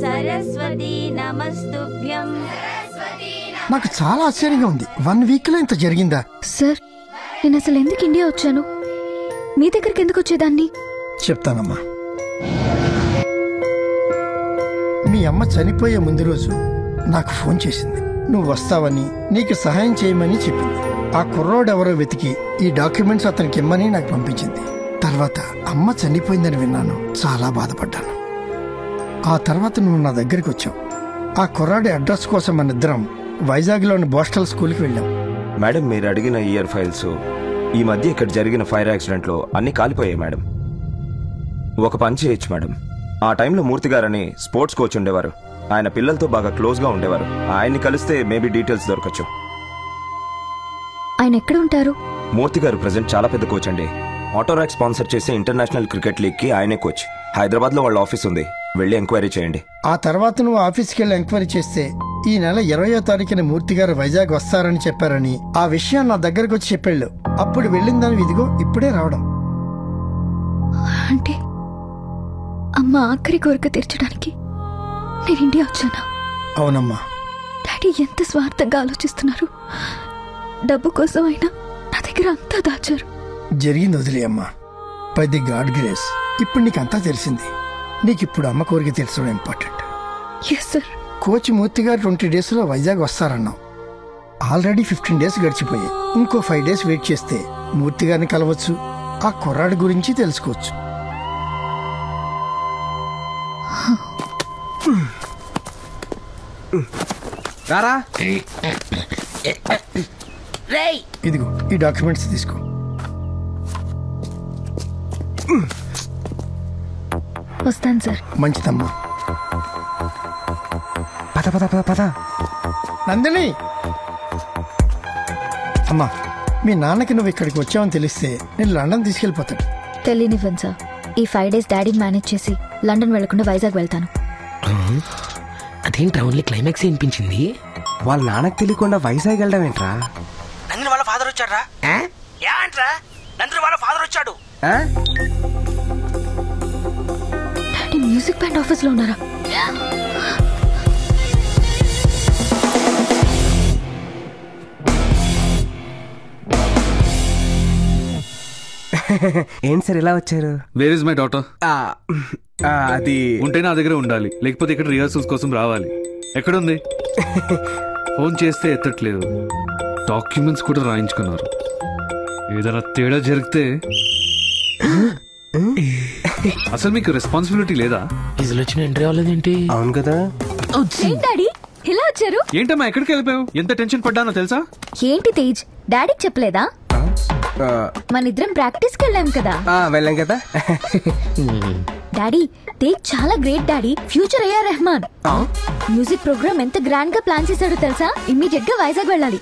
సరస్వతి నమస్తుభ్యం. నాకు చాలా ఆశ్చర్యంగా ఉంది. 1 వీక్ లో ఇంత జరిగిందా? సార్, నేను అసలు ఎందుకు ఇండియా వచ్చాను? మీ దగ్గరికి ఎందుకు వచ్చేదాన్ని? చెప్తానమ్మా. మీ అమ్మ చనిపోయే ముందు రోజు నాకు ఫోన్ చేసింది. నువ్వు వస్తావని, నీకు సహాయం చేయమని చెప్పింది. ఆ కుర్రోడు ఎవరో వెతికి ఈ డాక్యుమెంట్స్ అతనికి ఇమ్మని నాకు పంపించింది. తర్వాత అమ్మ చనిపోయిందని విన్నాను. చాలా బాధపడ్డాను. ఆ తర్వాత నువ్వు నా దగ్గరికి వచ్చావు. ఆ కుర్రాడి అడ్రస్ కోసం మన ఇద్దరం వైజాగ్లోని బోస్టల్ స్కూల్కి వెళ్ళాం. మేడం, మీరు అడిగిన ఇయర్ ఫైల్స్ ఈ మధ్య ఇక్కడ జరిగిన ఫైర్ యాక్సిడెంట్లో అన్నీ కాలిపోయాయి మేడం. ఒక పని చేయొచ్చు మేడం. ఆ టైంలో మూర్తి గారని స్పోర్ట్స్ కోచ్ ఉండేవారు. ఆయన పిల్లలతో బాగా క్లోజ్గా ఉండేవారు. ఆయన్ని కలిస్తే మేబీ డీటెయిల్స్ దొరకచ్చు. ఆయన ఎక్కడ ఉంటారు? మూర్తి గారు ప్రజెంట్ చాలా పెద్ద కోచ్ అండి. ఆటోరాక్ స్పాన్సర్ చేసే ఇంటర్నేషనల్ క్రికెట్ లీగ్కి ఆయనే కోచ్. హైదరాబాద్లో వాళ్ళ ఆఫీస్ ఉంది, వెళ్ళి ఎంక్వైరీ చేయండి. ఆ తర్వాత నువ్వు ఆఫీస్కి వెళ్ళి ఎంక్వైరీ చేస్తే ఈ నెల 20వ తారీఖున మూర్తి గారు వైజాగ్ వస్తారని చెప్పారని ఆ విషయం నా దగ్గరకు వచ్చి చెప్పాళ్ళు. అప్పుడు వెళ్ళిందని ఇదిగో ఇప్పుడే రావడం. అంటే అమ్మ ఆఖరి కోరిక తీర్చడానికి నేను ఇండియా వచ్చానా? అవునమ్మా. డాడీ ఎంత స్వార్థంగా ఆలోచిస్తున్నారు. డబ్బు కోసం అయినా నా దగ్గర అంతా దాచారు. జరిగింది వదిలే అమ్మా. బై ది గాడ్ గ్రేస్ ఇప్పుడు నీకంతా తెలిసింది. నీకిప్పుడు అమ్మ కోరిక తీర్చడం important. Yes sir. Coach Murthy garu 20 డేస్లో వైజాగ్ వస్తారన్నావు. ఆల్రెడీ 15 డేస్ గడిచిపోయాయి. ఇంకో 5 డేస్ వెయిట్ చేస్తే మూర్తి గారిని కలవచ్చు, ఆ కుర్రాడి గురించి తెలుసుకోవచ్చు. ఇదిగో ఈ డాక్యుమెంట్స్ తీసుకో. వస్తాను సార్. మంచిదమ్మా. పద పద పద పద. నందిని, అమ్మా, మీ నాన్నకి నువ్వు ఇక్కడికి వచ్చావని తెలిస్తే నేను లండన్ తీసుకెళ్ళిపోతాను. తెలియనివ్వండి సార్. ఈ 5 డేస్ డాడీని మేనేజ్ చేసి లండన్ వెళ్లకుండా వైజాగ్ వెళ్తాను. అదేంట్రా ఓన్లీ క్లైమాక్స్ వినిపించింది? వాళ్ళ నాన్నకు తెలియకుండా వైజాగ్ వెళ్ళడం ఏంట్రా? నందిని వాళ్ళ ఫాదర్ వచ్చాడ్రా. ఏంట్రా నందిని వాళ్ళ ఫాదర్ వచ్చాడు? డాడీ మ్యూజిక్ బ్యాండ్ ఆఫీస్ లో ఉన్నారా? ఏంటి సార్ ఇలా వచ్చారు? Where is my daughter? అది ఉంటే నా దగ్గర ఉండాలి, లేకపోతే ఇక్కడ రిహార్సల్స్ కోసం రావాలి. ఎక్కడుంది? ఫోన్ చేస్తే ఎత్తట్లేదు. డాక్యుమెంట్స్ కూడా రాయించుకున్నారు. ఏదైనా తేడా జరిగితే అసలు మీకు రెస్పాన్సిబిలిటీ లేదా? ఇజలు వచ్చిన ఎంట్రీ అవ్వలేదేంటి? అవును కదా. డాడీ ఇలా వచ్చారు? ఏంటమ్మా ఎక్కడికి వెళ్ళిపోయావు? ఎంత టెన్షన్ పడ్డానో తెలుసా? ఏంటి తేజ్, డాడీకి చెప్పలేదా? మన ఇద్దరం ప్రాక్టీస్కి వెళ్ళాం కదా. వెళ్ళాం కదా. డాడీ, తేజ్ చాలా great daddy. Future AR Rahman. Music programme ఎంత గ్రాండ్ గా ప్లాన్ చేశాడో తెలుసా? ఇమ్మీడియట్ గా వైజాగ్ వెళ్ళాలి.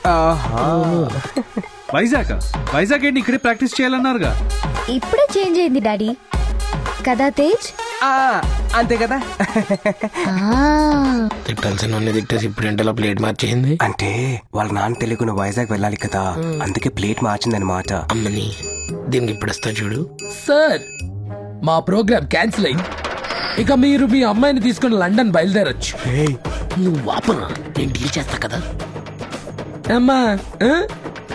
వైజాగ్ ఏంటి, ఇక్కడే ప్రాక్టీస్ చేయాలన్నారుగా. ఇప్పుడే చేంజ్ అయింది డాడీ. కదా తేజ్? అంతే కదా. తిట్టాల్సిన తిట్టేసి ఇప్పుడు ఎంటలో ప్లేట్ మార్చేసింది. అంటే వాళ్ళ నాన్న తెలియకుండా వైజాగ్ వెళ్ళాలి కదా, అందుకే ప్లేట్ మార్చిందన్నమాట. అమ్మని దీనికి ఇప్పుడు వస్తా చూడు. సార్, మా ప్రోగ్రామ్ క్యాన్సిల్ అయింది. ఇక మీరు మీ అమ్మాయిని తీసుకుని లండన్ బయలుదేరొచ్చు. నువ్వు వాపనా, నేను డీల్ చేస్తా కదా. అమ్మా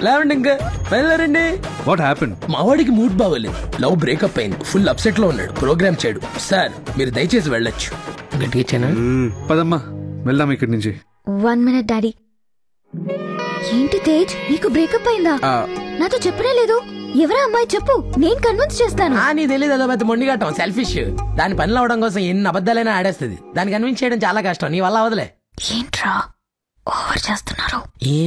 లేవండి, ఇంకా బయలుదేరండి. What happened? మా వాడికి మూడ్ బాగోలేదు. లవ్ బ్రేకప్ అయింది. ఫుల్ అప్సెట్ లో ఉన్నాడు. ప్రోగ్రామ్ చేయడు. సార్, మీరు దయచేసి వెళ్ళొచ్చు. గట్టిగా పదమ్మా వెళ్దాం ఇక్కడి నుంచి. 1 మినిట్ డాడీ. ఏంటి తేజ్, నీకు బ్రేకప్ అయిందా? నాతో చెప్పనే లేదు. ఎవరా అమ్మాయి చెప్పు, నేను కన్విన్స్ చేస్తాను. నీ తెలియదు, అదో పెద్ద మొండిగట్టం, సెల్ఫిష్. దాని పనిలో అవడం కోసం ఎన్ని అబద్ధాలైనా ఆడేస్తుంది. దాన్ని కన్విన్స్ చేయడం చాలా కష్టం. నీ వల్ల అవదలే. ఏంట్రా ఓవర్ చేస్తున్నారు?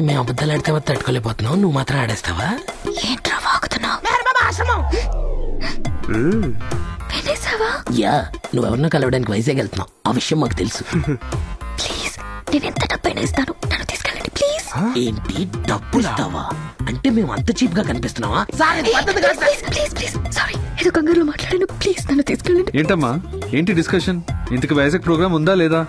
మేము అబద్ధాలు ఆడితే తట్టుకోలేకపోతున్నావు, నువ్వు మాత్రం ఆడేస్తావా? ఏంట్రా వాగుతున్నావు? యా, నువ్వెవరినో కలవడానికి వైజాగ్ వెళ్తున్నావు. ఆ విషయం మాకు తెలుసు. ప్లీజ్, నేను ఎంత డబ్బైనా ఇస్తాను, నన్ను తీసుకెళ్ళండి ప్లీజ్. ఏంటి, డబ్బులు ఇస్తావా? అంటే మేము అంత చీప్ గా కనిపిస్తున్నావా? సారీ, ఏదో కంగారులో మాట్లాడాను. ప్లీజ్ నన్ను తీసుకెళ్ళండి. ఏంటమ్మా, ఏంటి డిస్కషన్? ఇంతకు వైజాగ్ ప్రోగ్రామ్ ఉందా లేదా?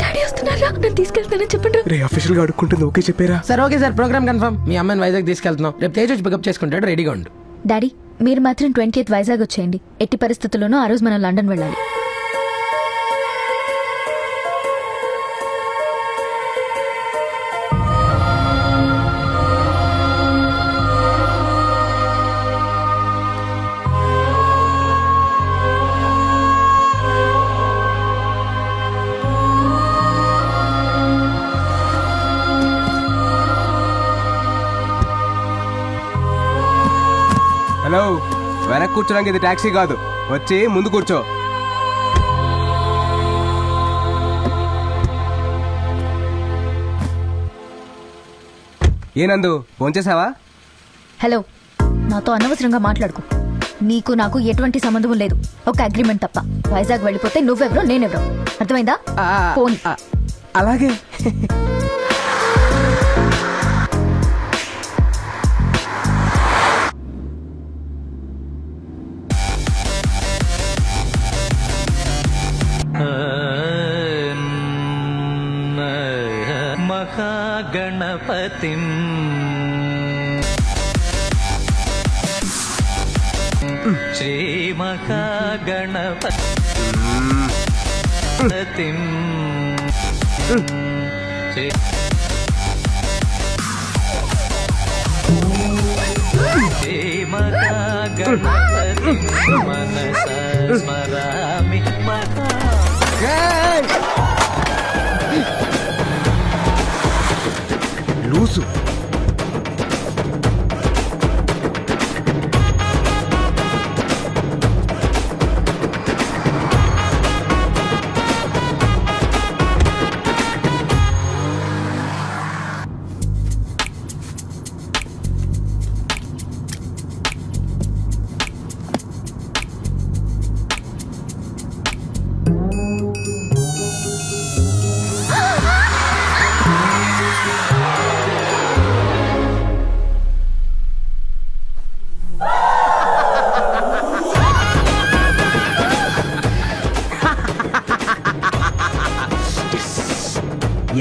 డాడీ వస్తున్నారా? నన్ను తీసుకెళ్తానని చెప్పండి. రే ఆఫీషియల్ గా అడుక్కుంటుంది. ఓకే చెప్పారా? Sir okay sir, programme confirm. మీ అమ్మాయిని వైజాగ్ తీసుకెళ్తున్నాం. రేపు తేజ్ వచ్చి పికప్ చేసుకుంటాడు. రెడీగా ఉండు. డాడీ, మీరు మాత్రం 20th వైజాగ్ వచ్చేయండి. ఎట్టి పరిస్థితుల్లోనూ ఆ రోజు మనం లండన్ వెళ్ళాలి. హలో, వెనక్కి కూర్చోడానికి ఇది టాక్సీ కాదు, వచ్చి ముందు కూర్చో. ఏనందు ఫోన్ చేసావా? హలో, నాతో అనవసరంగా మాట్లాడుకో. నీకు నాకు ఎటువంటి సంబంధం లేదు, ఒక అగ్రిమెంట్ తప్ప. వైజాగ్ వెళ్ళిపోతే నువ్వెవరో నేనెవరో, అర్థమైందా? ఫోన్. అలాగే. మహాగణపతిం శ్రీ మహాగణపతిం శ్రీ మహాగణపతిం మనసా స్మరామి మహా. లూసు.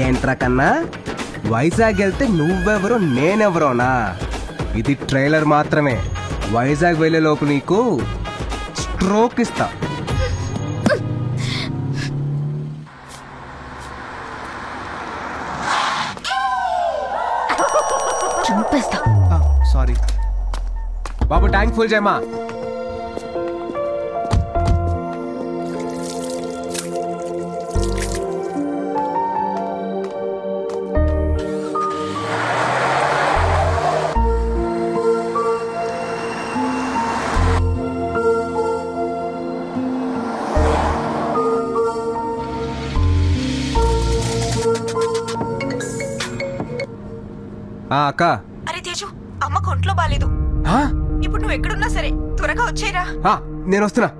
ఏంట్రా కన్నా, వైజాగ్ వెళ్తే నువ్వెవరో నేనెవరోనా? ఇది ట్రైలర్ మాత్రమే. వైజాగ్ వెళ్ళే లోపు నీకు స్ట్రోక్ ఇస్తా. సారీ బాబు, ట్యాంక్ ఫుల్ చేయమా. అక్క. అరే తేజు, అమ్మ కొంట్లో బాలేదు. ఇప్పుడు నువ్వు ఎక్కడున్నా సరే త్వరగా వచ్చేరా. నేను వస్తున్నా.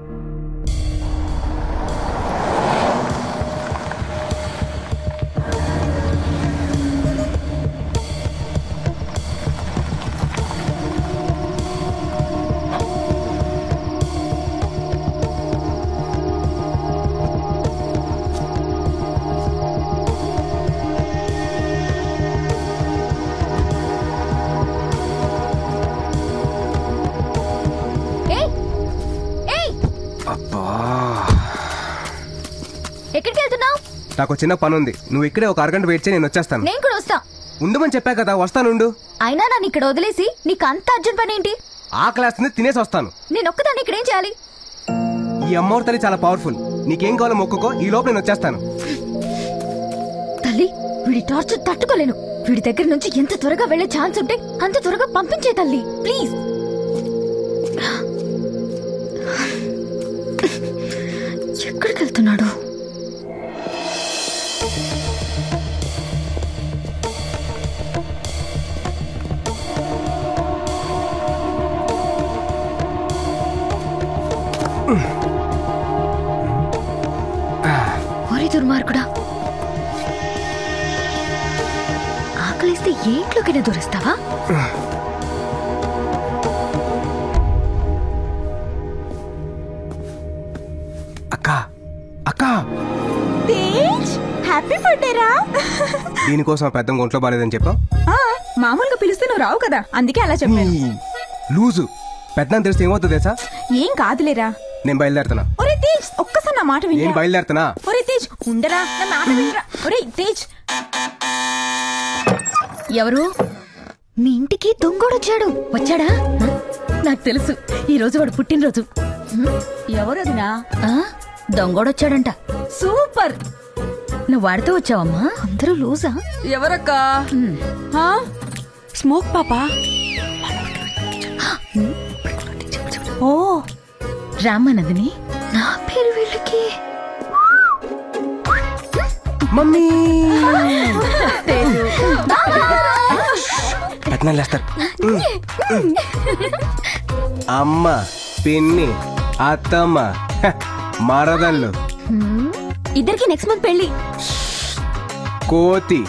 ఎక్కడికి వెళ్తున్నావు? నాకు చిన్న పని ఉంది, నువ్వు ఇక్కడే ఒక అరగంట వెయిట్ చేయి, నేను వచ్చేస్తాను. నేను కూడా వస్తా. ఉండమని చెప్పా కదా, వస్తానుండు. అయినా నన్ను ఇక్కడ వదిలేసి నీకు అంత అర్జెంట్ పని ఏంటి? ఆకలేస్తుంది, తినేసి వస్తాను. నేను ఒక్కదాన్ని ఇక్కడ ఏం చేయాలి? ఈ అమ్మవారి తల్లి చాలా పవర్ఫుల్, నీకేం కావాలో మొక్కుకో, ఈ లోపు నేను వచ్చేస్తాను. తల్లి, వీడి టార్చర్ తట్టుకోలేను. వీడి దగ్గర నుంచి ఎంత త్వరగా వెళ్లే ఛాన్స్ ఉంటే అంత త్వరగా పంపించే తల్లి, ప్లీజ్. ఎక్కడికి వెళ్తున్నాడు? ఓరి దుర్మార్గుడా, ఆకలిస్తే ఏ ఇంట్లోకైనా దూరిస్తావా? అక్క అక్క, హ్యాపీ బర్త్డే రా. దీనికోసం పెద్ద ఒంట్లో బాలేదని చెప్పావు. మామూలుగా పిలిస్తే నువ్వు రావు కదా, అందుకే అలా చెప్పాను. లూజు, పెద్ద తెలిస్తే ఏమవుతుంది తెలుసా? ఏం కాదులేరా. నేను బయలుదేరుతున్నా. ఒరే తేజ్, ఒక్కసారి నా మాట వినరా. నేను బయలుదేరుతున్నా. ఒరే తేజ్ ఉండరా, నా మాట వినరా. ఒరే తేజ్. ఎవరు? మీ ఇంటికి దొంగోడొచ్చాడు. వచ్చాడా? నాకు తెలుసు, ఈ రోజు వాడు పుట్టినరోజు. ఎవరదినా? దొంగోడొచ్చాడంట. సూపర్. నువ్వు వాడితో వచ్చావమ్మా? అందరూ లూజా? ఎవరక్క? స్మోక్ పాపా. ఓ రామనందిని, నా పేరు వీళ్ళకి. మమ్మీ లేస్తారు. అమ్మ, పిన్ని, అత్తమ్మ, మరదళ్ళు. ఇద్దరికి నెక్స్ట్ మంత్ పెళ్లి. కోతి,